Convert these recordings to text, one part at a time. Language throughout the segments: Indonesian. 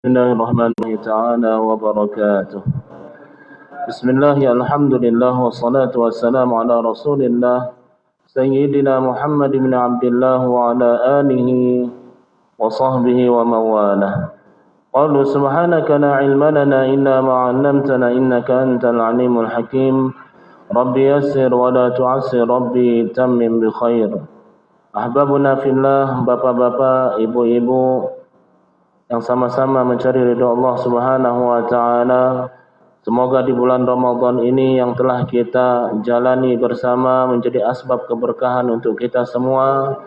Bismillahirrahmanirrahim ta'ala wa barakatuh. Bismillah, alhamdulillah, wassalatu wassalamu ala rasulillah Sayyidina Muhammad bin Abdullah wa ala alihi wa sahbihi wa mawalah. Qalu subhanaka la ilma lana illa ma 'allamtana innaka antal alimul hakim. Rabbi yassir wa la tu'assir, Rabbi tammim bi khair. Ahbabuna fillah, bapak-bapak, ibu-ibu yang sama-sama mencari ridha Allah Subhanahu wa taala. Semoga di bulan Ramadan ini yang telah kita jalani bersama menjadi asbab keberkahan untuk kita semua.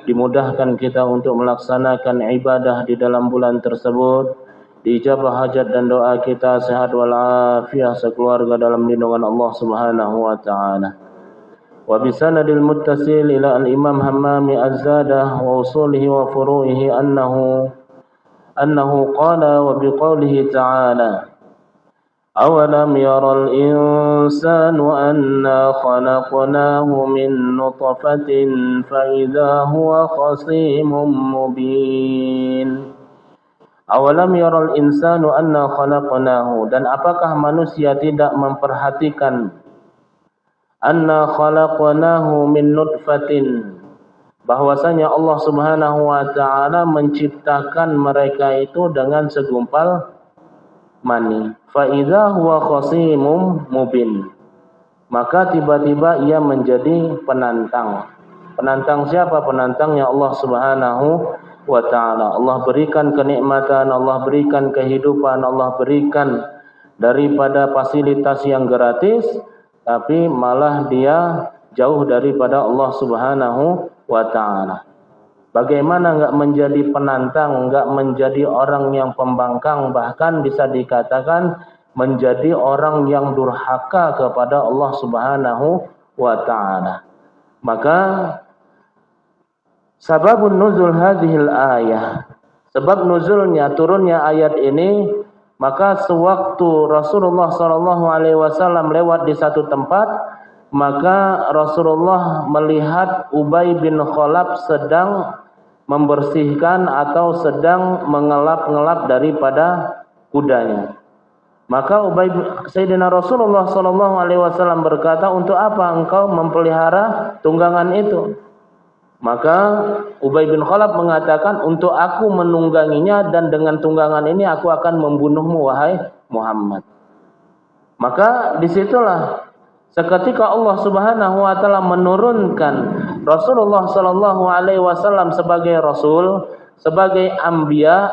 Dimudahkan kita untuk melaksanakan ibadah di dalam bulan tersebut. Diijabah hajat dan doa kita, sehat walafiat sekeluarga dalam lindungan Allah Subhanahu wa taala. Wa bisanadil muttasil ila al-Imam Hammami Az-Zadah wa usulihi wa furu'ihi أنه قال وبقوله تعالى أولم يرى الإنسان أنا خلقناه من نطفة فإذا هو خصيم مبين. Awalam yaral insanu anna khalaqnahu, dan apakah manusia tidak memperhatikan anna khalaqnahu min nutfatin, bahwasanya Allah Subhanahu wa taala menciptakan mereka itu dengan segumpal mani. Fa idza huwa khasimum mubin, maka tiba-tiba ia menjadi penantang. Penantang siapa? Penantangnya Allah Subhanahu wa taala. Allah berikan kenikmatan, Allah berikan kehidupan, Allah berikan daripada fasilitas yang gratis, tapi malah dia jauh daripada Allah Subhanahu wa ta'ala. Bagaimana enggak menjadi penantang, enggak menjadi orang yang pembangkang, bahkan bisa dikatakan menjadi orang yang durhaka kepada Allah Subhanahu wa ta'ala. Maka sababun nuzul hadhil ayah, sebab nuzulnya, turunnya ayat ini, maka sewaktu Rasulullah SAW lewat di satu tempat, maka Rasulullah melihat Ubay bin Khalaf sedang membersihkan atau sedang mengelap-ngelap daripada kudanya. Maka Sayyidina Rasulullah SAW berkata, untuk apa engkau memelihara tunggangan itu? Maka Ubay bin Khalaf mengatakan, untuk aku menungganginya, dan dengan tunggangan ini aku akan membunuhmu wahai Muhammad. Maka disitulah seketika Allah Subhanahu wa taala menurunkan Rasulullah sallallahu alaihi wasallam sebagai rasul, sebagai anbiya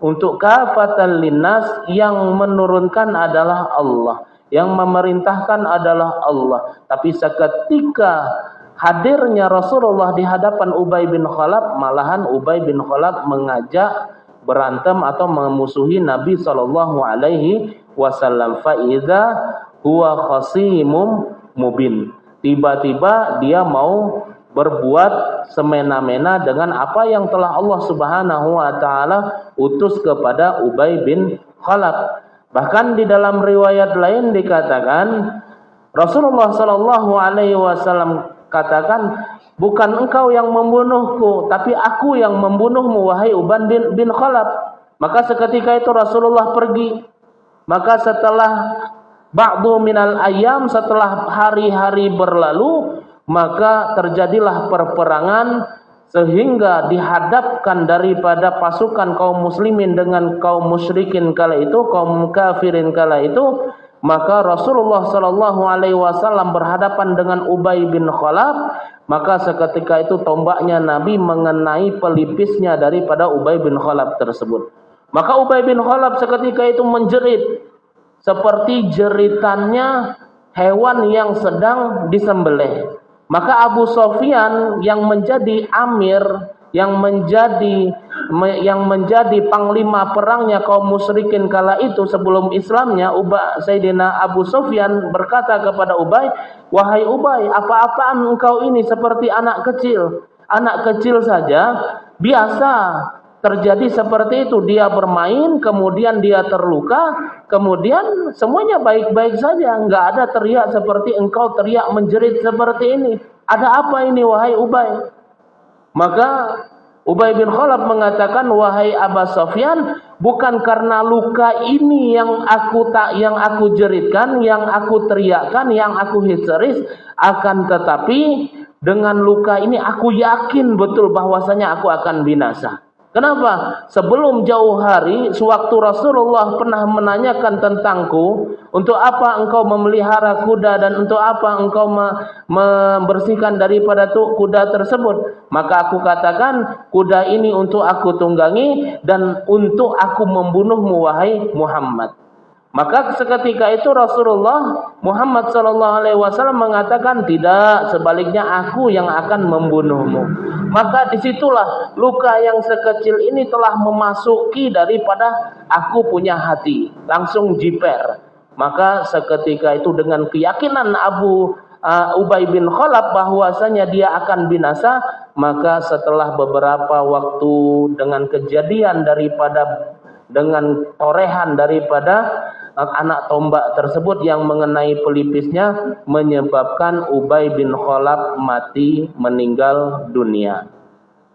untuk kafatan linnas, yang menurunkan adalah Allah, yang memerintahkan adalah Allah. Tapi seketika hadirnya Rasulullah di hadapan Ubay bin Khalaf, malahan Ubay bin Khalaf mengajak berantem atau memusuhi Nabi sallallahu alaihi wasallam. Fa idza huwa khasimum mubin, tiba-tiba dia mau berbuat semena-mena dengan apa yang telah Allah Subhanahu wa taala utus kepada Ubay bin Khalaf. Bahkan di dalam riwayat lain dikatakan Rasulullah sallallahu alaihi wasallam katakan, bukan engkau yang membunuhku, tapi aku yang membunuhmu wahai Ubay bin Khalaf. Maka seketika itu Rasulullah pergi. Maka setelah ba'du minal ayyam, setelah hari-hari berlalu, maka terjadilah perperangan, sehingga dihadapkan daripada pasukan kaum muslimin dengan kaum musyrikin kala itu, kaum kafirin kala itu. Maka Rasulullah sallallahu alaihi wasallam berhadapan dengan Ubay bin Khalaf. Maka seketika itu tombaknya Nabi mengenai pelipisnya daripada Ubay bin Khalaf tersebut. Maka Ubay bin Khalaf seketika itu menjerit seperti jeritannya hewan yang sedang disembelih. Maka Abu Sufyan yang menjadi amir, yang menjadi panglima perangnya kaum musyrikin kala itu sebelum Islamnya, Sayyidina Abu Sufyan berkata kepada Ubay, wahai Ubay, apa-apaan engkau ini seperti anak kecil? Anak kecil saja biasa terjadi seperti itu, dia bermain, kemudian dia terluka, kemudian semuanya baik-baik saja, enggak ada teriak seperti engkau teriak menjerit seperti ini. Ada apa ini wahai Ubay? Maka Ubay bin Khalaf mengatakan, wahai Aba Sofyan, bukan karena luka ini yang aku jeritkan, yang aku teriakkan, yang aku histeris, akan tetapi dengan luka ini aku yakin betul bahwasanya aku akan binasa. Kenapa? Sebelum jauh hari, sewaktu Rasulullah pernah menanyakan tentangku, untuk apa engkau memelihara kuda dan untuk apa engkau membersihkan daripada kuda tersebut? Maka aku katakan, kuda ini untuk aku tunggangi dan untuk aku membunuhmu wahai Muhammad. Maka seketika itu Rasulullah Muhammad SAW mengatakan, tidak, sebaliknya aku yang akan membunuhmu. Maka disitulah luka yang sekecil ini telah memasuki daripada aku punya hati, langsung jiper. Maka seketika itu dengan keyakinan Ubay bin Khalaf bahwasanya dia akan binasa, maka setelah beberapa waktu dengan kejadian dengan torehan daripada anak tombak tersebut yang mengenai pelipisnya, menyebabkan Ubay bin Khalaf mati, meninggal dunia.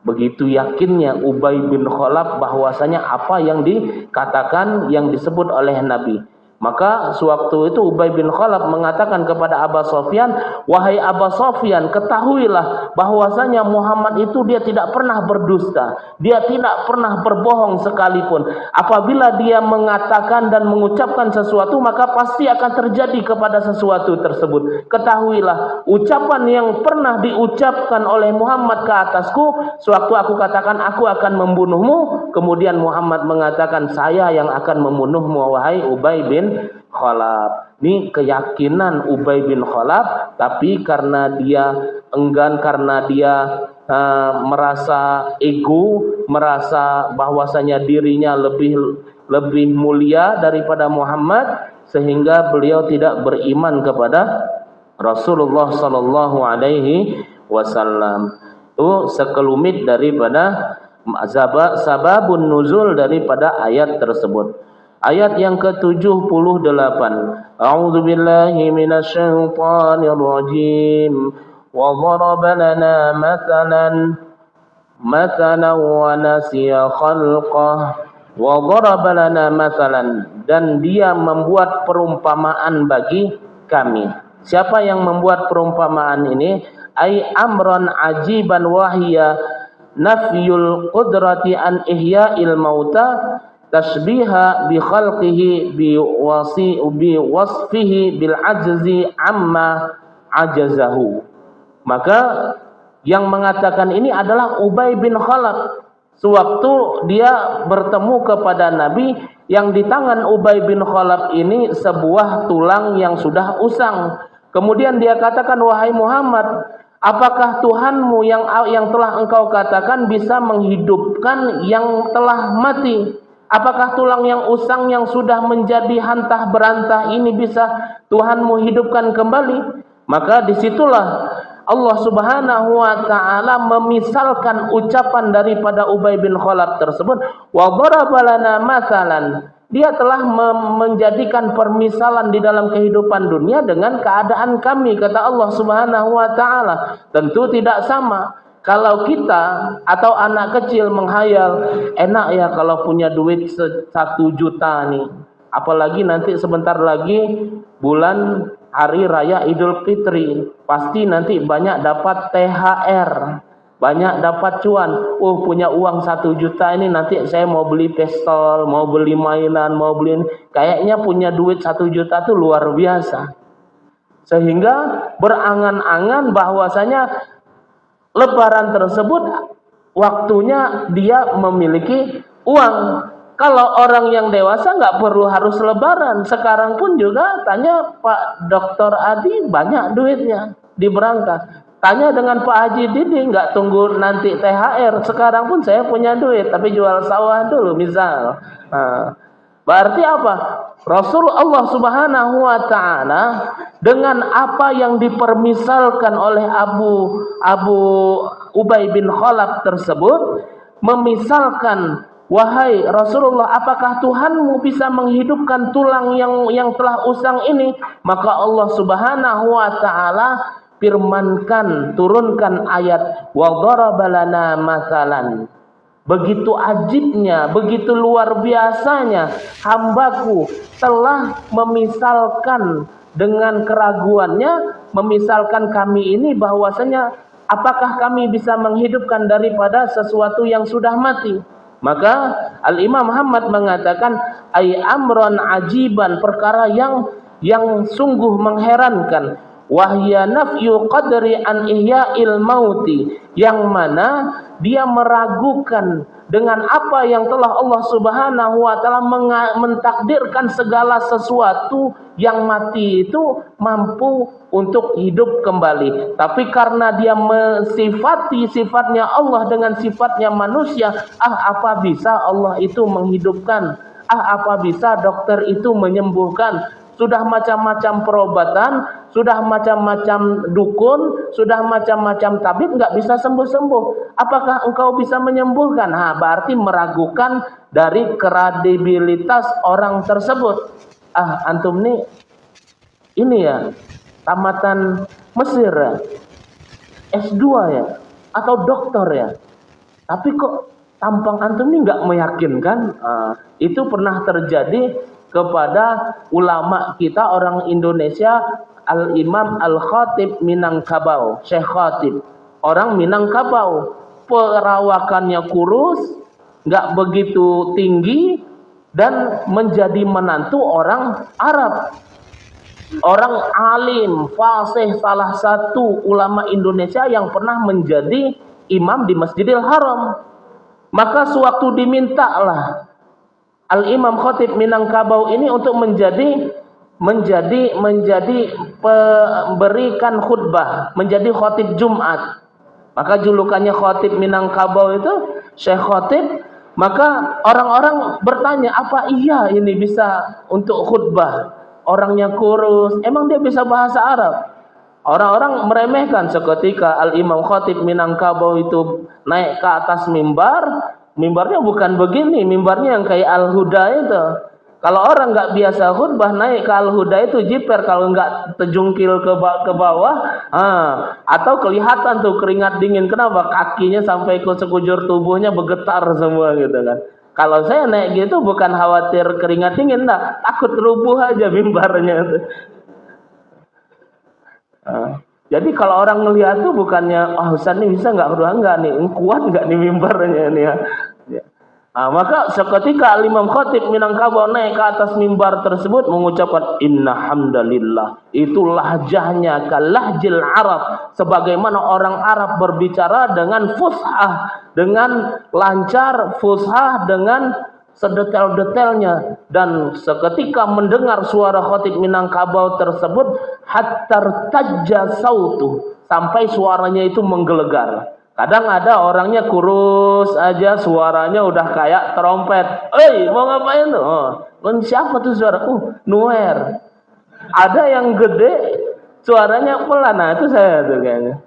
Begitu yakinnya Ubay bin Khalaf bahwasanya apa yang dikatakan, yang disebut oleh Nabi. Maka sewaktu itu Ubay bin Khalaf mengatakan kepada Aba Sofyan, wahai Aba Sofyan, ketahuilah bahwasanya Muhammad itu dia tidak pernah berdusta, dia tidak pernah berbohong sekalipun. Apabila dia mengatakan dan mengucapkan sesuatu, maka pasti akan terjadi kepada sesuatu tersebut. Ketahuilah, ucapan yang pernah diucapkan oleh Muhammad ke atasku, sewaktu aku katakan aku akan membunuhmu, kemudian Muhammad mengatakan, saya yang akan membunuhmu wahai Ubay bin Khalaf. Ini keyakinan Ubay bin Khalaf, tapi karena dia enggan, karena dia merasa ego, merasa bahwasanya dirinya lebih mulia daripada Muhammad, sehingga beliau tidak beriman kepada Rasulullah sallallahu alaihi wasallam. Itu sekelumit daripada sababun nuzul daripada ayat tersebut. Ayat yang ke-78. A'udzu billahi minasyaitonir rajim. Wa daraba lana mathalan wa nasiya khalqah. Wa daraba lana mathalan, dan dia membuat perumpamaan bagi kami. Siapa yang membuat perumpamaan ini? Ai amran ajiban wahya nafyul qudrati an ihya'il mauta tasbiha bi khalqihi bi wasfihi bil ajzi amma ajazahu. Maka yang mengatakan ini adalah Ubay bin Khalaf. Sewaktu dia bertemu kepada Nabi, yang di tangan Ubay bin Khalaf ini sebuah tulang yang sudah usang. Kemudian dia katakan, wahai Muhammad, apakah Tuhanmu yang telah engkau katakan bisa menghidupkan yang telah mati? Apakah tulang yang usang yang sudah menjadi hantah berantah ini bisa Tuhanmu hidupkan kembali? Maka disitulah Allah Subhanahu wa ta'ala memisalkan ucapan daripada Ubay bin Khalaf tersebut. Wa daraba lana mathalan. Dia telah menjadikan permisalan di dalam kehidupan dunia dengan keadaan kami, kata Allah Subhanahu wa ta'ala. Tentu tidak sama. Kalau kita atau anak kecil menghayal, enak ya kalau punya duit 1 juta nih. Apalagi nanti sebentar lagi bulan hari raya Idul Fitri. Pasti nanti banyak dapat THR, banyak dapat cuan. Punya uang 1 juta ini nanti saya mau beli pistol, mau beli mainan, mau beli. Kayaknya punya duit 1 juta itu luar biasa. Sehingga berangan-angan bahwasanya Lebaran tersebut waktunya dia memiliki uang. Kalau orang yang dewasa nggak perlu harus Lebaran. Sekarang pun juga tanya Pak Dr. Adi banyak duitnya di berangkas. Tanya dengan Pak Haji Didi, nggak tunggu nanti THR. Sekarang pun saya punya duit, tapi jual sawah dulu misal. Berarti apa? Rasulullah Subhanahu wa ta'ala dengan apa yang dipermisalkan oleh Abu Ubay bin Khalaf tersebut memisalkan, wahai Rasulullah, apakah Tuhanmu bisa menghidupkan tulang yang telah usang ini? Maka Allah Subhanahu wa ta'ala firmankan, turunkan ayat wa daraba lana mathalan. begitu ajibnya, begitu luar biasanya hambaku telah memisalkan dengan keraguannya, memisalkan kami ini bahwasanya apakah kami bisa menghidupkan daripada sesuatu yang sudah mati. Maka Al-Imam Muhammad mengatakan ay amron ajiban, perkara yang sungguh mengherankan, wahya nafyu qadri an ihya'il mauti, yang mana dia meragukan dengan apa yang telah Allah Subhanahu wa taala mentakdirkan segala sesuatu yang mati itu mampu untuk hidup kembali. Tapi karena dia mensifati sifatnya Allah dengan sifatnya manusia, apa bisa Allah itu menghidupkan? Apa bisa dokter itu menyembuhkan? Sudah macam-macam perobatan, sudah macam-macam dukun, sudah macam-macam tabib, nggak bisa sembuh-sembuh. Apakah engkau bisa menyembuhkan? Berarti meragukan dari kredibilitas orang tersebut. Antum ini ya, tamatan Mesir ya, S2 ya, atau doktor ya. Tapi kok tampang antum ini nggak meyakinkan? Itu pernah terjadi kepada ulama kita orang Indonesia, Al-Imam Al-Khatib Minangkabau, Syekh Khatib, orang Minangkabau. Perawakannya kurus, nggak begitu tinggi, dan menjadi menantu orang Arab, orang alim, fasih, salah satu ulama Indonesia yang pernah menjadi imam di Masjidil Haram. Maka sewaktu dimintalah Al-Imam Khatib Minangkabau ini untuk menjadi pemberikan khutbah, menjadi khatib Jumat. Maka julukannya Khatib Minangkabau itu Syekh Khatib. Maka orang-orang bertanya, apa iya ini bisa untuk khutbah? Orangnya kurus, emang dia bisa bahasa Arab? Orang-orang meremehkan. Seketika Al-Imam Khatib Minangkabau itu naik ke atas mimbar. Mimbarnya bukan begini, mimbarnya yang kayak Al-Huda itu. Kalau orang nggak biasa khutbah naik ke Al-Huda itu jiper, kalau nggak terjungkil ke bawah, atau kelihatan tuh keringat dingin. Kenapa? Kakinya sampai ke sekujur tubuhnya bergetar semua gitu kan. Kalau saya naik gitu bukan khawatir keringat dingin, takut rubuh aja mimbarnya itu. Jadi kalau orang ngelihat tuh bukannya, Ustaz ini bisa nggak khutbah, enggak nih, kuat nggak nih mimbarnya ini ya. Maka seketika Imam Khatib Minangkabau naik ke atas mimbar tersebut mengucapkan inna hamdalillah. Itu lahjahnya kalahjil Arab, sebagaimana orang Arab berbicara dengan fushah, dengan lancar, fushah, dengan sedetail-detailnya. Dan seketika mendengar suara Khatib Minangkabau tersebut, hatta tajja sautu, sampai suaranya itu menggelegar. Kadang ada orangnya kurus aja, suaranya udah kayak trompet. Mau ngapain tuh? Siapa tuh suara? Nuer. Ada yang gede, suaranya pelan. Nah, itu saya tuh kayaknya.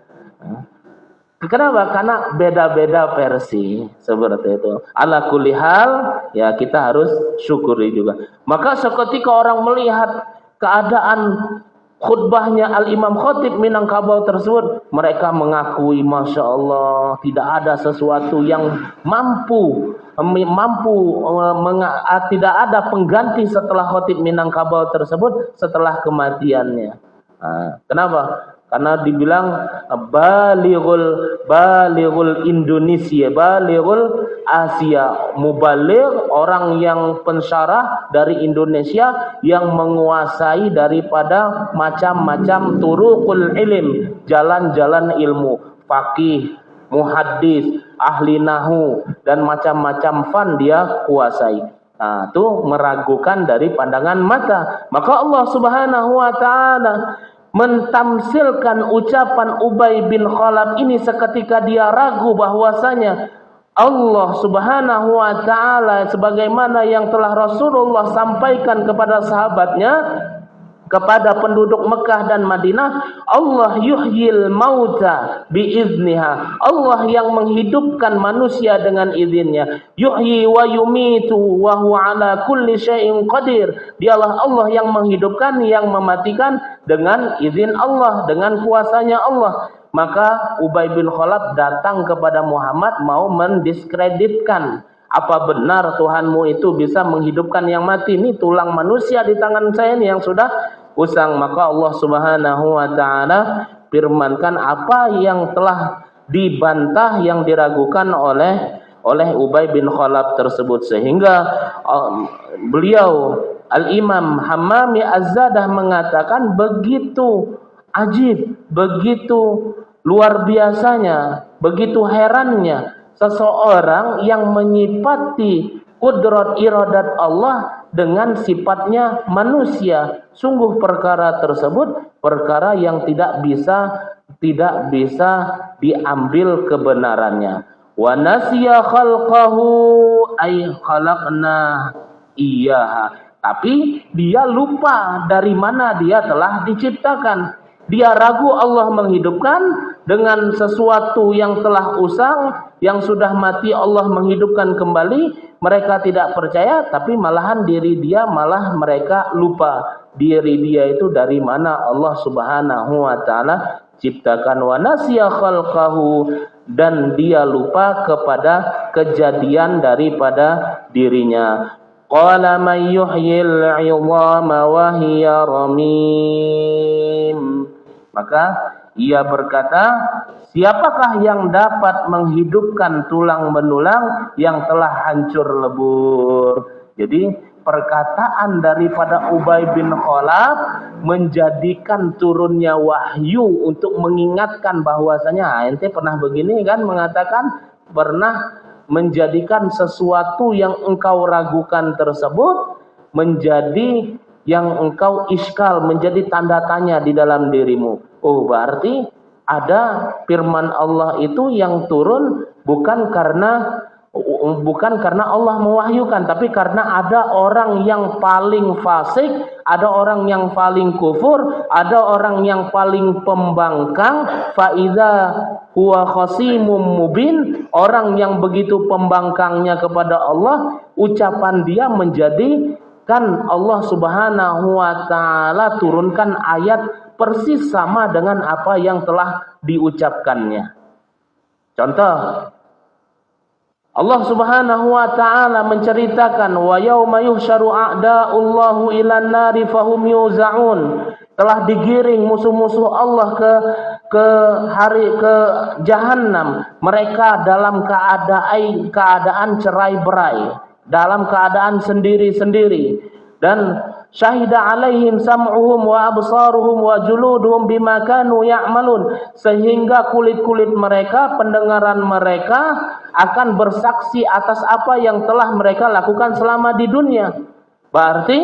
Kenapa? Karena beda-beda versi seperti itu. Ala kulli hal, ya kita harus syukuri juga. Maka seketika orang melihat keadaan khutbahnya Al-Imam Khatib Minangkabau tersebut, mereka mengakui, Masya Allah, tidak ada sesuatu yang tidak ada pengganti setelah Khatib Minangkabau tersebut setelah kematiannya. Kenapa? Karena dibilang balighul Indonesia, balighul Asia, mubaligh, orang yang pensyarah dari Indonesia yang menguasai daripada macam-macam turuqul ilm, jalan-jalan ilmu, faqih, muhaddis, ahli nahu, dan macam-macam fan dia kuasai. Itu meragukan dari pandangan mata. Maka Allah Subhanahu wa taala mentamsilkan ucapan Ubay bin Khalaf ini seketika dia ragu bahwasanya Allah Subhanahu wa taala, sebagaimana yang telah Rasulullah sampaikan kepada sahabatnya, kepada penduduk Mekah dan Madinah, Allah yuhyil mauta biizniha, Allah yang menghidupkan manusia dengan izinnya. Yuhyi wa yumitu wa huwa ala kulli syai'in qadir. Dialah Allah yang menghidupkan, yang mematikan dengan izin Allah, dengan kuasanya Allah. maka Ubay bin Khalaf datang kepada Muhammad mau mendiskreditkan. Apa benar Tuhanmu itu bisa menghidupkan yang mati? Ini tulang manusia di tangan saya ini yang sudah usang. Maka Allah Subhanahu wa taala firmankan apa yang telah dibantah, yang diragukan oleh Ubay bin Khalaf tersebut, sehingga beliau Al-Imam Hammami Az-Zadah mengatakan begitu ajib, begitu luar biasanya, begitu herannya seseorang yang menyifati qudrat iradat Allah dengan sifatnya manusia. Sungguh perkara tersebut perkara yang tidak bisa diambil kebenarannya. Wa nasiya khalqahu ay khalaqna iyyaha. Tapi dia lupa dari mana dia telah diciptakan. Dia ragu Allah menghidupkan dengan sesuatu yang telah usang, yang sudah mati Allah menghidupkan kembali. Mereka tidak percaya, tapi malahan diri dia malah mereka lupa. Diri dia itu dari mana Allah Subhanahu wa taala ciptakan. Wa nasiya khalqahu, dan dia lupa kepada kejadian daripada dirinya. Qala man yuhyil 'idhama wa hiya ramim. Maka ia berkata, siapakah yang dapat menghidupkan tulang benulang yang telah hancur lebur? Jadi perkataan daripada Ubay bin Khalaf menjadikan turunnya wahyu untuk mengingatkan bahwasanya ente pernah begini kan, mengatakan pernah menjadikan sesuatu yang engkau ragukan tersebut menjadi yang engkau iskal, menjadi tanda tanya di dalam dirimu. Oh, berarti ada firman Allah itu yang turun bukan karena Allah mewahyukan, tapi karena ada orang yang paling fasik, ada orang yang paling kufur, ada orang yang paling pembangkang. Fa idza huwa khasimum mubin, orang yang begitu pembangkangnya kepada Allah, ucapan dia menjadikan Allah Subhanahu wa taala turunkan ayat persis sama dengan apa yang telah diucapkannya. Contoh, Allah Subhanahu wa taala menceritakan wa yauma yuhsyaru a'da'ullahu ilan nari fahum yuzaun. Telah digiring musuh-musuh Allah ke Jahannam. Mereka dalam keadaan cerai-berai, dalam keadaan sendiri-sendiri. Dan syahida alaihim sam'uhum wa absaruhum wa juluduhum bima kanu ya'malun, sehingga kulit-kulit mereka, pendengaran mereka akan bersaksi atas apa yang telah mereka lakukan selama di dunia. Berarti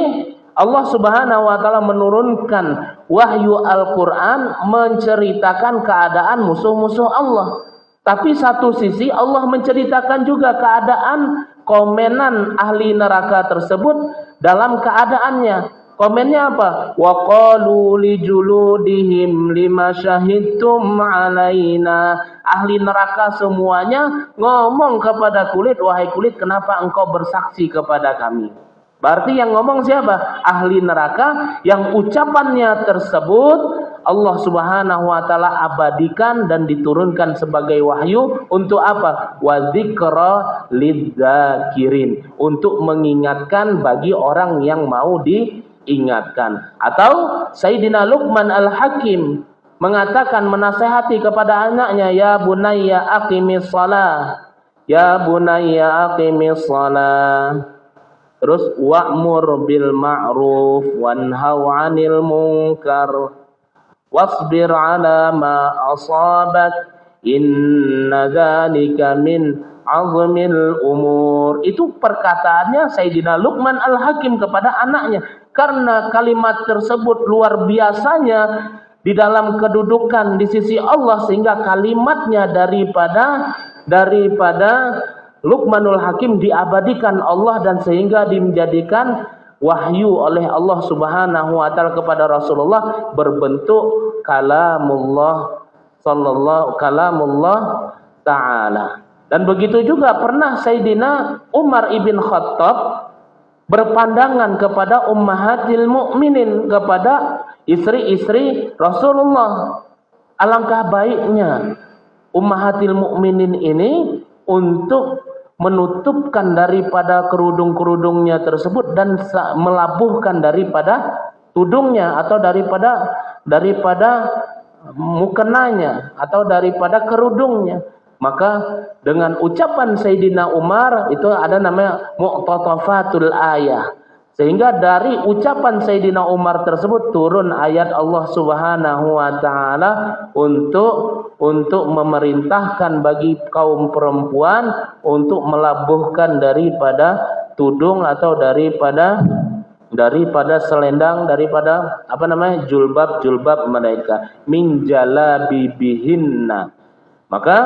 Allah Subhanahu wa taala menurunkan wahyu Al-Qur'an menceritakan keadaan musuh-musuh Allah. Tapi satu sisi Allah menceritakan juga keadaan komenan ahli neraka tersebut dalam keadaannya. Komennya apa? Wa qalu li juludihim lima syahidtum alaina. Ahli neraka semuanya ngomong kepada kulit, wahai kulit, kenapa engkau bersaksi kepada kami? Berarti yang ngomong siapa? Ahli neraka, yang ucapannya tersebut Allah Subhanahu wa taala abadikan dan diturunkan sebagai wahyu untuk apa? Wa dzikra lidzakirin, untuk mengingatkan bagi orang yang mau diingatkan. Atau Sayyidina Luqman Al-Hakim mengatakan, menasihati kepada anaknya, ya bunayya aqimis shalah, ya bunayya aqimis shalah. Terus wa'mur bil ma'ruf wanhau 'anil munkar wasbir 'ala ma asabak inna dzalika min 'azmil umur. Itu perkataannya Sayyidina Luqman Al-Hakim kepada anaknya. Karena kalimat tersebut luar biasanya di dalam kedudukan di sisi Allah, sehingga kalimatnya daripada Luqmanul Hakim diabadikan Allah, dan sehingga menjadikan wahyu oleh Allah Subhanahu wa taala kepada Rasulullah berbentuk kalamullah taala. Dan begitu juga pernah Sayyidina Umar ibn Khattab berpandangan kepada ummahatil mukminin, kepada istri-istri Rasulullah. alangkah baiknya ummahatil mukminin ini untuk menutupkan daripada kerudung-kerudungnya tersebut dan melabuhkan daripada tudungnya atau daripada mukenanya atau daripada kerudungnya. Maka dengan ucapan Sayyidina Umar itu ada namanya muqtatafatul ayah. Sehingga dari ucapan Sayyidina Umar tersebut turun ayat Allah Subhanahu wa taala untuk memerintahkan bagi kaum perempuan untuk melabuhkan daripada tudung atau daripada selendang, daripada julbab mereka, min jalabibihinna. Maka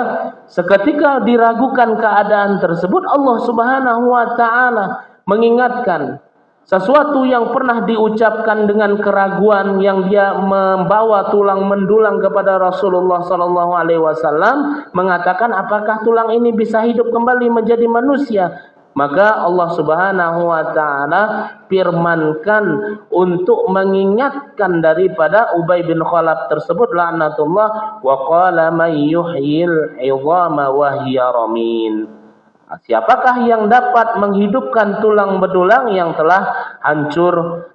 seketika diragukan keadaan tersebut, Allah Subhanahu wa taala mengingatkan sesuatu yang pernah diucapkan dengan keraguan yang dia membawa tulang mendulang kepada Rasulullah sallallahu alaihi wasallam, mengatakan apakah tulang ini bisa hidup kembali menjadi manusia? Maka Allah Subhanahu wa taala firmankan untuk mengingatkan daripada Ubay bin Khalaf tersebut laknatullah, wa qala may yuhyil 'idhama wa hiya ramin. Siapakah yang dapat menghidupkan tulang belulang yang telah hancur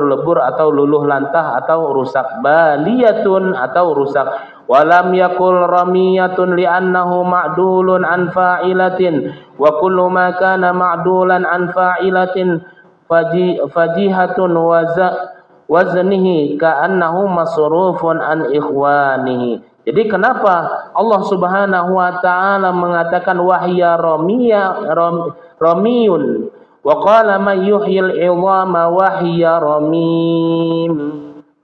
lebur atau luluh lantah atau rusak? Baliyatun atau rusak. Walam yakul ramiyatun li'annahu ma'dulun an fa'ilatin wa kullu ma kana ma'dulan an fa'ilatin fajihatun waznihi ka'annahu masrufun an ikhwanihi. Jadi kenapa Allah Subhanahu wa taala mengatakan wahya ramiyun wa qala may yuhyil 'idhama wahya ramim.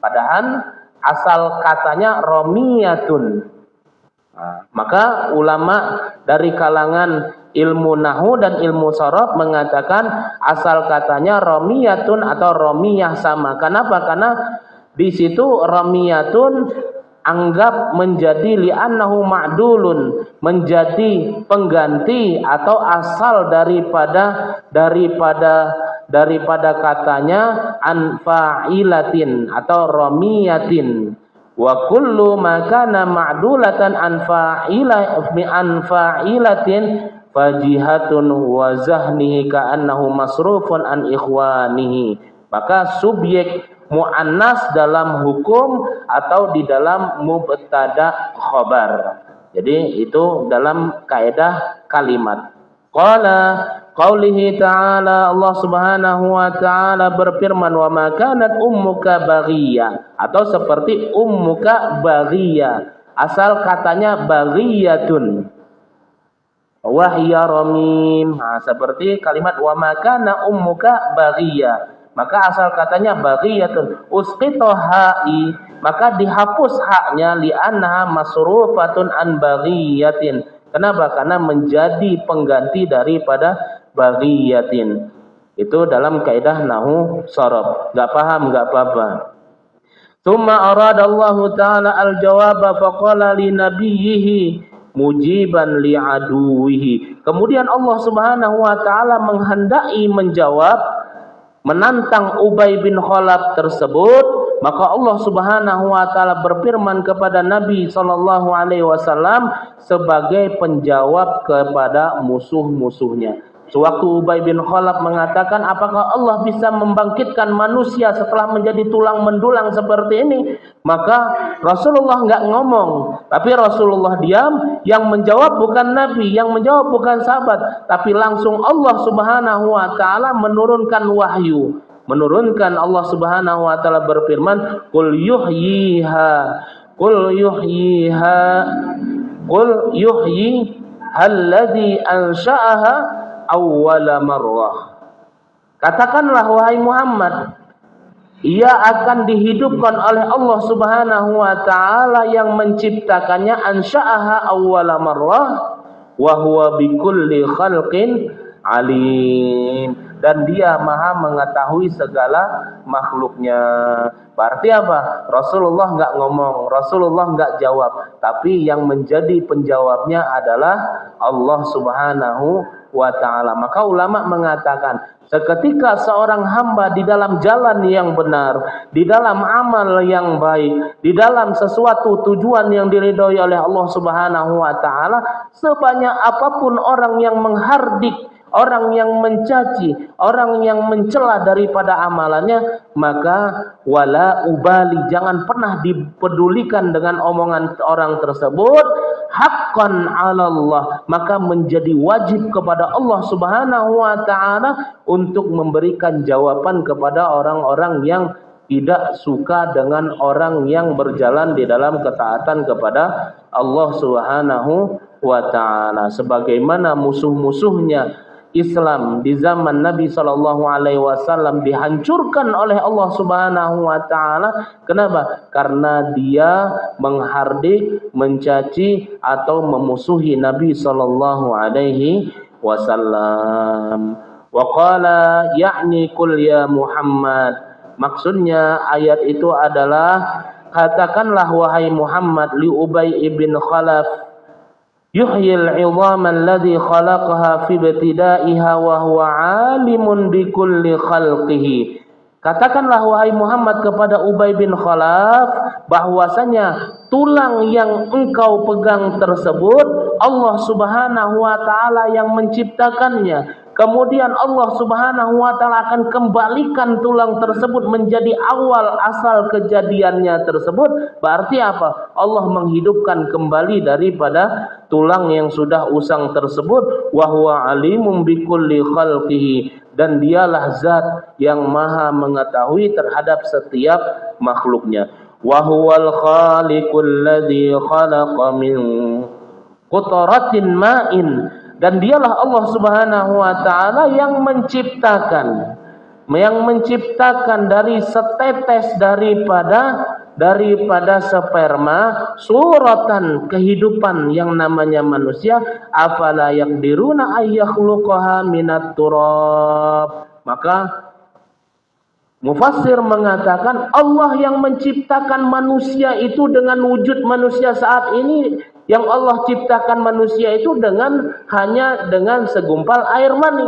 Padahal asal katanya ramiyatun. Maka ulama dari kalangan ilmu nahwu dan ilmu sharaf mengatakan asal katanya ramiyatun atau ramiyah sama. Kenapa? Karena di situ ramiyatun anggap menjadi li'annahu ma'dulun, menjadi pengganti atau asal daripada katanya anfa'ilatin atau ramiyatin. Wa kullu ma kana ma'dulatan anfa'ilatin fajihatun wa zahnihi ka'annahu masrufun an ikhwanihi. Maka subjek muannas dalam hukum atau di dalam mubtada khabar. Jadi itu dalam kaidah kalimat. Qaulihi ta'ala, Allah Subhanahu wa taala berfirman, wa ma kanat ummuka baghiyah, atau seperti ummuka baghiyah. Asal katanya baghiyatun. Wahya ramim. Seperti kalimat wa ma kana ummuka baghiyah. Maka asal katanya baghiyatun usqitoha'i, maka dihapus haknya li'annaha masrufatun an baghiyatin. Kenapa? Karena menjadi pengganti daripada baghiyatin. Itu dalam kaidah nahwu sharaf. Enggak paham enggak apa-apa. Tsumma aradallahu ta'ala al-jawaba faqala li nabiyhi mujiban li aduwihi. Kemudian Allah Subhanahu wa taala menghendaki menjawab, menantang Ubay bin Khalaf tersebut, maka Allah Subhanahu wa taala berfirman kepada Nabi sallallahu alaihi wasallam sebagai penjawab kepada musuh-musuhnya. Sewaktu Ubay bin Khalaf mengatakan, apakah Allah bisa membangkitkan manusia setelah menjadi tulang mendulang seperti ini? Maka Rasulullah enggak ngomong, tapi Rasulullah diam. Yang menjawab bukan Nabi, yang menjawab bukan sahabat, tapi langsung Allah Subhanahu wa taala menurunkan wahyu. Menurunkan Allah Subhanahu wa taala berfirman, qul yuhyi alladzi ansha'aha awwala marrah. Katakanlah wahai Muhammad, ia akan dihidupkan oleh Allah Subhanahu wa taala yang menciptakannya, ansha'aha awwala marrah wa huwa bikulli khalqin alim. dan dia maha mengetahui segala makhluknya. Berarti apa? Rasulullah enggak ngomong, Rasulullah enggak jawab, tapi yang menjadi penjawabnya adalah Allah Subhanahu wa ta'ala. Maka ulama mengatakan, seketika seorang hamba di dalam jalan yang benar, di dalam amal yang baik, di dalam sesuatu tujuan yang diridhoi oleh Allah Subhanahu wa ta'ala, sebanyak apapun orang yang menghardik, orang yang mencaci, orang yang mencela daripada amalannya, maka wala ubali, jangan pernah dipedulikan dengan omongan orang tersebut. Haqqan 'ala Allah, maka menjadi wajib kepada Allah Subhanahu wa ta'ala untuk memberikan jawaban kepada orang-orang yang tidak suka dengan orang yang berjalan di dalam ketaatan kepada Allah Subhanahu wa ta'ala. Sebagaimana musuh-musuhnya Islam di zaman Nabi SAW dihancurkan oleh Allah Subhanahu wa ta'ala. Kenapa? Karena dia menghardik, mencaci atau memusuhi Nabi SAW. Wa qala ya'ni qul ya Muhammad. Maksudnya ayat itu adalah, katakanlah wahai Muhammad li Ubay ibn Khalaf, yuhyil 'idhama alladhi khalaqaha fi ibtidaiha wa huwa 'alimun bi kulli khalqihi. Katakanlah wahai Muhammad kepada Ubay bin Khalaf bahwasanya tulang yang engkau pegang tersebut Allah Subhanahu wa ta'ala yang menciptakannya. Kemudian Allah Subhanahu wa ta'ala akan kembalikan tulang tersebut menjadi awal asal kejadiannya tersebut. Berarti apa? Allah menghidupkan kembali daripada tulang yang sudah usang tersebut. Wa huwa alimun bikulli khalqihi, dan dialah zat yang maha mengetahui terhadap setiap makhluknya. Wa huwal khaliqul ladzi khalaqa min qutratin ma'in, dan dialah Allah Subhanahu wa ta'ala yang menciptakan dari setetes daripada sperma suratan kehidupan yang namanya manusia. Afala yaqdiruna ayyakhluqaha minat turab. Maka mufassir mengatakan Allah yang menciptakan manusia itu dengan wujud manusia saat ini. Yang Allah ciptakan manusia itu hanya dengan segumpal air mani.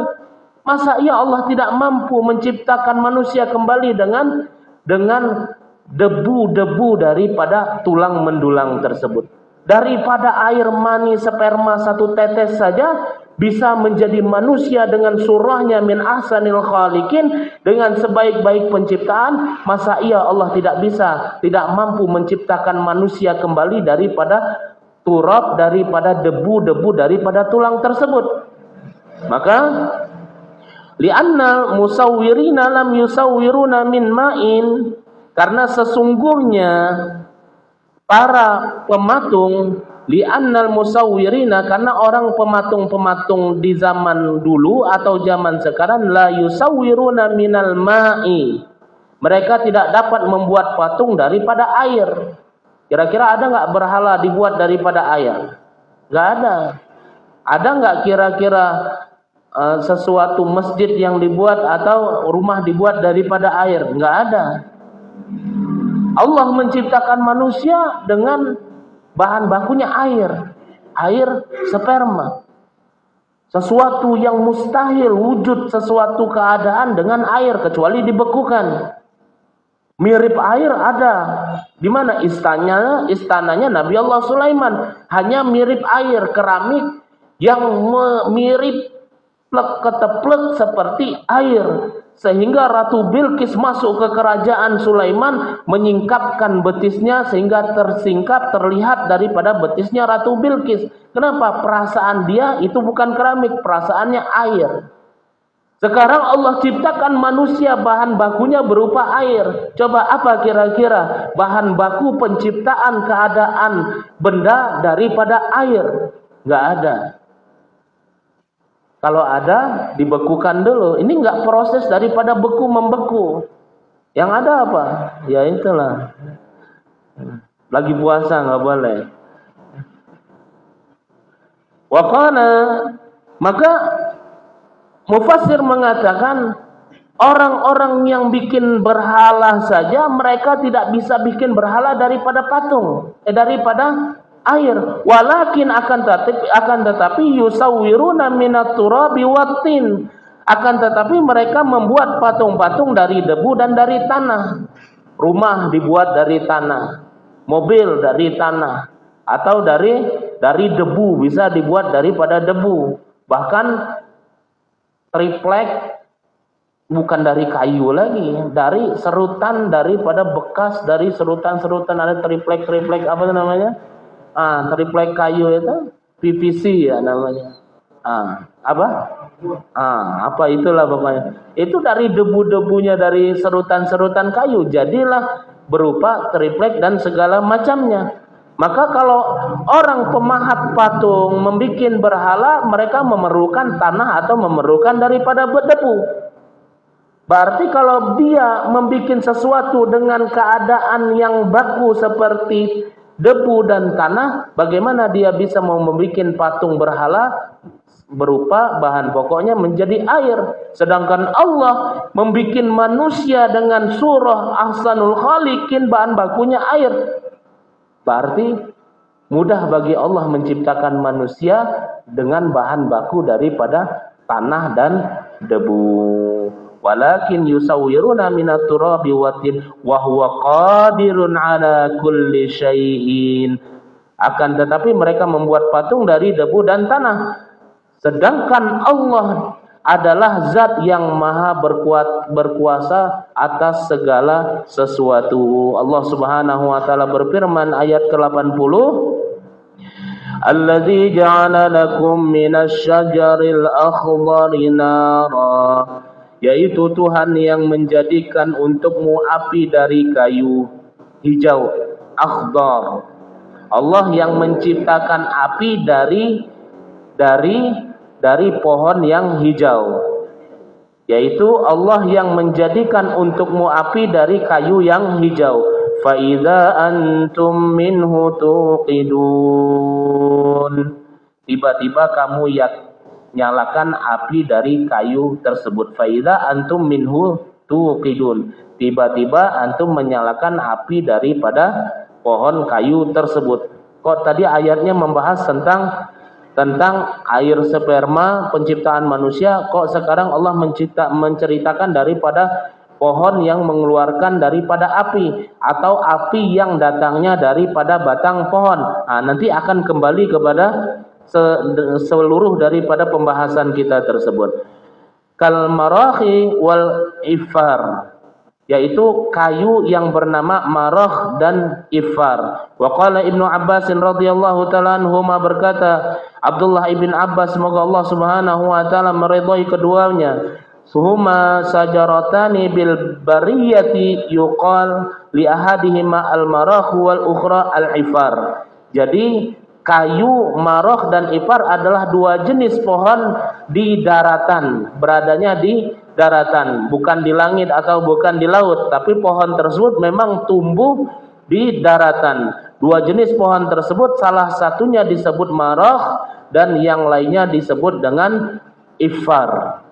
Masa iya Allah tidak mampu menciptakan manusia kembali dengan debu-debu daripada tulang mendulang tersebut. Daripada air mani sperma satu tetes saja bisa menjadi manusia dengan surahnya min ahsanil khaliqin, dengan sebaik-baik penciptaan. Masa iya Allah tidak mampu menciptakan manusia kembali daripada turab, daripada debu-debu daripada tulang tersebut. Maka li'anna musawwirina lam yusawwiruna min ma'in, karena sesungguhnya para pematung, li'annal musawwirina, karena orang pematung-pematung di zaman dulu atau zaman sekarang, la yusawwiruna minal ma'i, mereka tidak dapat membuat patung daripada air. Kira-kira ada nggak berhala dibuat daripada air? Nggak ada. Ada nggak kira-kira sesuatu masjid yang dibuat atau rumah dibuat daripada air? Nggak ada. Allah menciptakan manusia dengan bahan bakunya air sperma. Sesuatu yang mustahil wujud sesuatu keadaan dengan air kecuali dibekukan. Mirip air ada. Di mana istananya Nabi Allah Sulaiman, hanya mirip air, keramik yang mirip keteplek seperti air, sehingga Ratu Bilqis masuk ke kerajaan Sulaiman menyingkapkan betisnya sehingga terlihat daripada betisnya Ratu Bilqis. Kenapa? Perasaan dia itu bukan keramik, perasaannya air. Sekarang Allah ciptakan manusia bahan bakunya berupa air. Coba apa kira-kira bahan baku penciptaan keadaan benda daripada air? Nggak ada. Kalau ada, dibekukan dulu. Ini nggak proses daripada beku membeku. Yang ada apa? Ya itulah. Lagi puasa nggak boleh. Waqala, maka Mufassir mengatakan orang-orang yang bikin berhala saja mereka tidak bisa bikin berhala daripada patung, daripada air. Walakin akan tetapi yusawwiruna minat turabi wattin. Akan tetapi mereka membuat patung-patung dari debu dan dari tanah. Rumah dibuat dari tanah, mobil dari tanah, atau dari debu, bisa dibuat daripada debu. Bahkan triplek bukan dari kayu lagi, dari serutan, daripada bekas dari serutan-serutan. Ada triplek apa itu namanya? Triplek kayu itu PVC ya namanya. Apa itulah pokoknya. Itu dari debu-debunya dari serutan-serutan kayu, jadilah berupa triplek dan segala macamnya. Maka kalau orang pemahat patung membikin berhala, mereka memerlukan tanah atau memerlukan daripada debu. Berarti kalau dia membikin sesuatu dengan keadaan yang baku seperti debu dan tanah, bagaimana dia bisa mau membikin patung berhala berupa bahan pokoknya menjadi air? Sedangkan Allah membikin manusia dengan surah ahsanul khaliqin, bahan bakunya air. Berarti mudah bagi Allah menciptakan manusia dengan bahan baku daripada tanah dan debu. Walakin yusawwiruna minat turabi watin wa huwa qadirun ala kulli syai'in. Akan tetapi mereka membuat patung dari debu dan tanah. Sedangkan Allah adalah zat yang maha berkuasa atas segala sesuatu. Allah Subhanahu wa taala berfirman ayat ke-80, Allazi ja'ala lakum minasy syajaril akhdari nara, yaitu Tuhan yang menjadikan untukmu api dari kayu hijau, akhdar. Allah yang menciptakan api dari pohon yang hijau, yaitu Allah yang menjadikan untukmu api dari kayu yang hijau. Fa idza antum minhu tuqidun, tiba-tiba kamu nyalakan api dari kayu tersebut. Fa idza antum minhu tuqidun, tiba-tiba antum menyalakan api daripada pohon kayu tersebut. Kok tadi ayatnya membahas tentang air sperma penciptaan manusia, kok sekarang Allah menceritakan daripada pohon yang mengeluarkan daripada api, atau api yang datangnya daripada batang pohon. Nanti akan kembali kepada seluruh daripada pembahasan kita tersebut. Kal marahi wal ifar, yaitu kayu yang bernama marah dan ifar. Wa qala Ibnu Abbas radhiyallahu taala anhuma, berkata Abdullah ibn Abbas, semoga Allah Subhanahu wa taala meridhai keduanya, suhuma sajaratani bil bariyati yuqal li ahadihima al marah wal ukhra al ifar. Jadi kayu marah dan ifar adalah dua jenis pohon di daratan, beradanya di daratan, bukan di langit atau bukan di laut, tapi pohon tersebut memang tumbuh di daratan. Dua jenis pohon tersebut, salah satunya disebut marah dan yang lainnya disebut dengan ifar.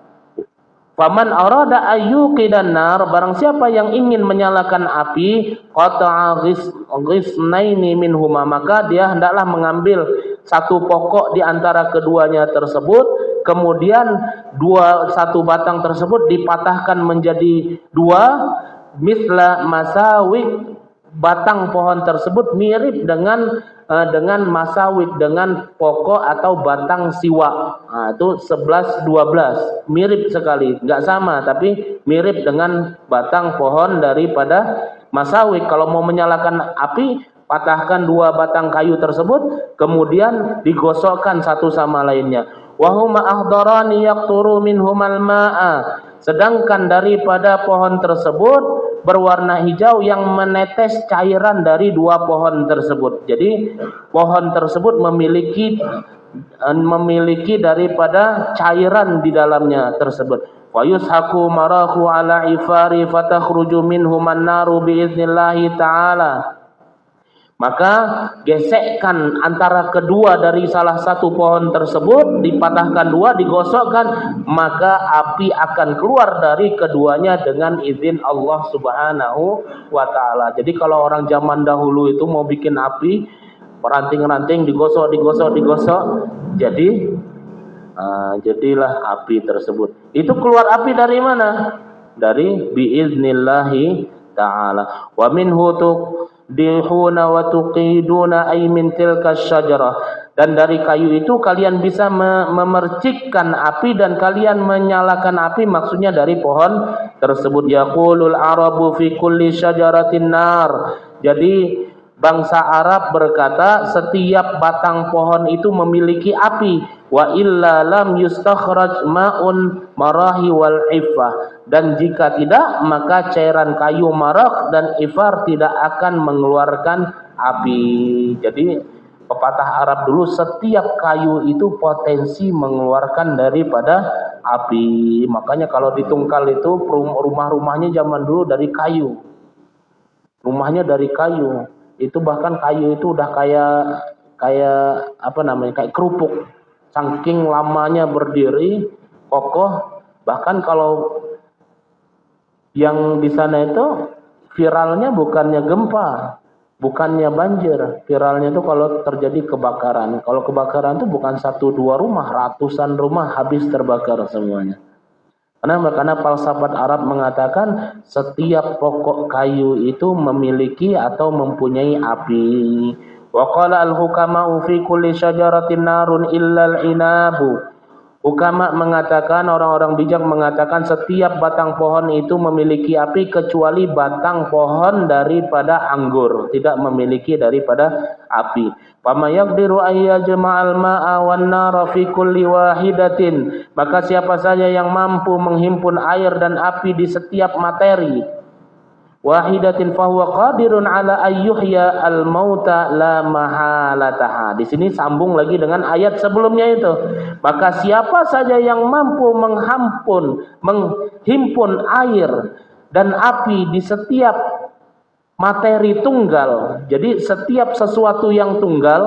Faman arada ayyuqidan nar, barang siapa yang ingin menyalakan api, qata'a ghisnaini minhuma, maka dia hendaklah mengambil satu pokok di antara keduanya tersebut, kemudian satu batang tersebut dipatahkan menjadi dua, misla masawik, batang pohon tersebut mirip dengan masawik, dengan pokok atau batang siwak. Itu 11-12, mirip sekali, enggak sama tapi mirip dengan batang pohon daripada masawik. Kalau mau menyalakan api, patahkan dua batang kayu tersebut, kemudian digosokkan satu sama lainnya. Wa huma ahdarani yaqturu minhumal ma'a, sedangkan daripada pohon tersebut berwarna hijau yang menetes cairan dari dua pohon tersebut. Jadi pohon tersebut memiliki daripada cairan di dalamnya tersebut. Wa yushaku marahu ala ifari fatakhruju minhum an-naru biiznillahi ta'ala. Maka gesekkan antara kedua dari salah satu pohon tersebut, dipatahkan dua, digosokkan, maka api akan keluar dari keduanya dengan izin Allah Subhanahu wa taala. Jadi kalau orang zaman dahulu itu mau bikin api, ranting-ranting digosok, jadilah api tersebut. Itu keluar api dari mana? Dari biiznillahi ta'ala. Wa minhu dihuna wa tuqiduna ay min tilka syajarah, dan dari kayu itu kalian bisa memercikkan api dan kalian menyalakan api, maksudnya dari pohon tersebut. Yaqulul arabu fi kulli syajaratin nar, jadi bangsa Arab berkata setiap batang pohon itu memiliki api. Wa illa lam yustakhraj ma'un marahi wal iffah, dan jika tidak maka cairan kayu marak dan ifar tidak akan mengeluarkan api. Jadi pepatah Arab dulu, setiap kayu itu potensi mengeluarkan daripada api. Makanya kalau di Tungkal itu rumah-rumahnya zaman dulu dari kayu. Rumahnya dari kayu. Itu bahkan kayu itu udah kayak kerupuk. Saking lamanya berdiri kokoh, bahkan kalau yang di sana itu viralnya bukannya gempa, bukannya banjir, viralnya itu kalau terjadi kebakaran. Kalau kebakaran itu bukan 1-2 rumah, ratusan rumah habis terbakar semuanya. Karena falsafat Arab mengatakan setiap pokok kayu itu memiliki atau mempunyai api. Wa qala al-hukama'u fi kulli syajaratin narun illa al-inabu. Hukama mengatakan, orang-orang bijak mengatakan setiap batang pohon itu memiliki api kecuali batang pohon daripada anggur, tidak memiliki daripada api. Fama yaqdiru ayyajma'al ma'a wan nara fi kulli wahidatin, maka siapa saja yang mampu menghimpun air dan api di setiap materi wahidatin fahuwa qadirun ala ayyuhya al-mauta la mahalataha. Di sini sambung lagi dengan ayat sebelumnya itu. Maka siapa saja yang mampu menghimpun air dan api di setiap materi tunggal. Jadi setiap sesuatu yang tunggal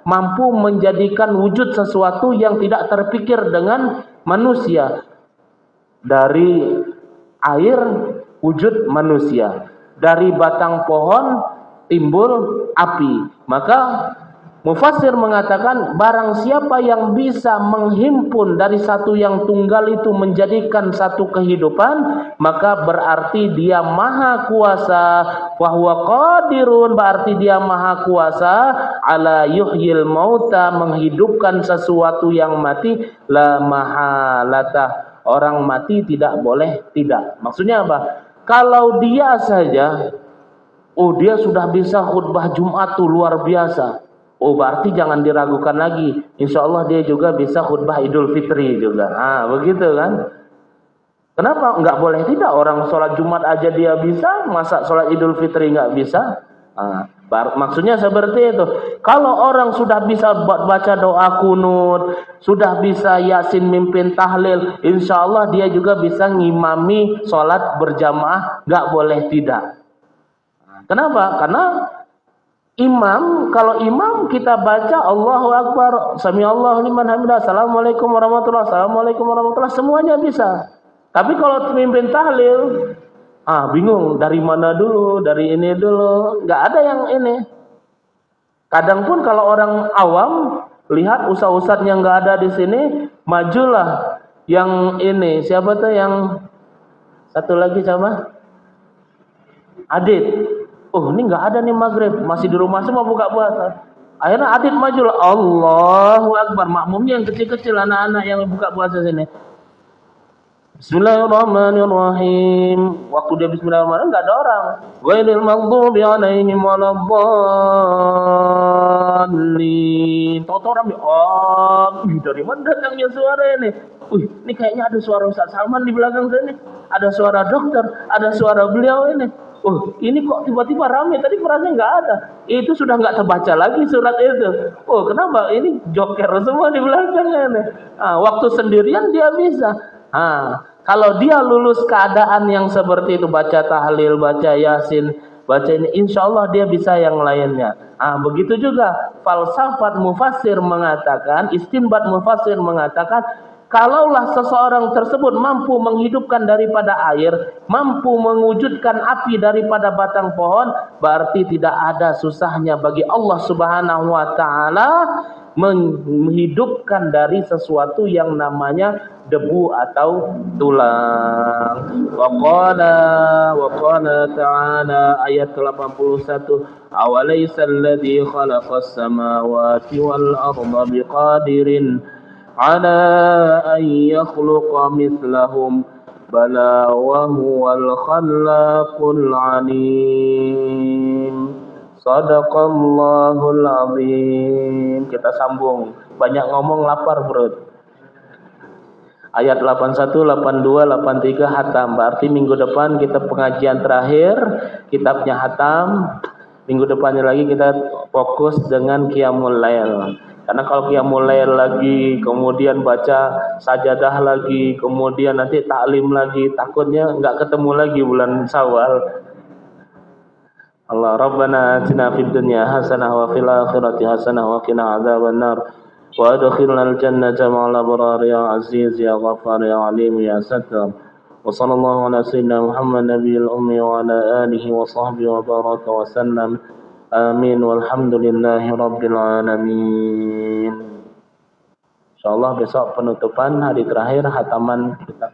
mampu menjadikan wujud sesuatu yang tidak terpikir dengan manusia. Dari air wujud manusia, dari batang pohon timbul api. Maka mufassir mengatakan barang siapa yang bisa menghimpun dari satu yang tunggal itu menjadikan satu kehidupan, maka berarti dia maha kuasa. Wa huwa qadirun, berarti dia maha kuasa ala yuhyil mauta, menghidupkan sesuatu yang mati, la mahalata, orang mati tidak boleh tidak. Maksudnya apa? Kalau dia saja, dia sudah bisa khutbah Jumat tuh luar biasa. Berarti jangan diragukan lagi. Insya Allah dia juga bisa khutbah Idul Fitri juga. Begitu kan? Kenapa nggak boleh tidak? Orang sholat Jumat aja dia bisa, masa sholat Idul Fitri nggak bisa? Maksudnya seperti itu. Kalau orang sudah bisa baca doa kunut, sudah bisa yasin mimpin tahlil, insya Allah dia juga bisa ngimami sholat berjamaah, nggak boleh tidak. Kenapa? Karena kalau imam kita baca Allahu Akbar, sami'allahu liman hamidah, assalamualaikum warahmatullahi wabarakatuh, assalamualaikum warahmatullahi wabarakatuh, semuanya bisa. Tapi kalau mimpin tahlil, bingung dari mana dulu, dari ini dulu, nggak ada yang ini. Kadang pun kalau orang awam lihat ustaz-ustaz yang nggak ada di sini, majulah yang ini. Siapa tuh yang satu lagi sama? Adit. Ini nggak ada nih maghrib, masih di rumah semua buka puasa. Akhirnya Adit majulah, Allahu Akbar. Makmumnya yang kecil-kecil, anak-anak yang buka puasa sini. Bismillahirrahmanirrahim. Waktu dia bismillahirrahmanirrahim enggak ada orang. Ghairil maghdubi alaihim waladdallin. Toto rame. Dari mana datangnya suara ini? Ini kayaknya ada suara Ustaz Salman di belakang sini. Ada suara dokter, ada suara beliau ini. Ini kok tiba-tiba rame, tadi perasaan enggak ada. Itu sudah enggak terbaca lagi surat itu. Kenapa? Ini joker semua di belakangnya ini. Waktu sendirian dia bisa. Kalau dia lulus keadaan yang seperti itu, baca tahlil, baca yasin, baca ini, insya Allah dia bisa yang lainnya. Begitu juga falsafat mufassir mengatakan, istinbat mufassir mengatakan, kalaulah seseorang tersebut mampu menghidupkan daripada air, mampu mewujudkan api daripada batang pohon, berarti tidak ada susahnya bagi Allah Subhanahu wa taala menghidupkan dari sesuatu yang namanya debu atau tulang. Wa qala ta'ala ayat 81, awalaysa alladhi khalaqas samawati wal arda biqadirin ala an yakhluqa mithlahum bala wa huwal khallaqul alim. Sadaqallahul azim. Kita sambung. Banyak ngomong lapar, bro. Ayat 81, 82, 83 hatam. Berarti minggu depan kita pengajian terakhir, kitabnya hatam. Minggu depannya lagi kita fokus dengan Qiyamul Lail. Karena kalau Qiyamul Lail lagi, kemudian baca sajadah lagi, kemudian nanti taklim lagi, takutnya enggak ketemu lagi bulan Syawal. Allah Rabbana atina fid dunya hasanah wa fil akhirati hasanah wa qina adzabannar wa adkhilnal jannata ma'al abrar ya aziz ya ghaffar ya alim ya sattar. Wa sallallahu ala sayyidina Muhammad nabiyil ummi wa ala alihi wa sahbihi wa baraka wa sallam. Amin walhamdulillahi rabbil alamin. Insyaallah besok penutupan hari terakhir hataman kitab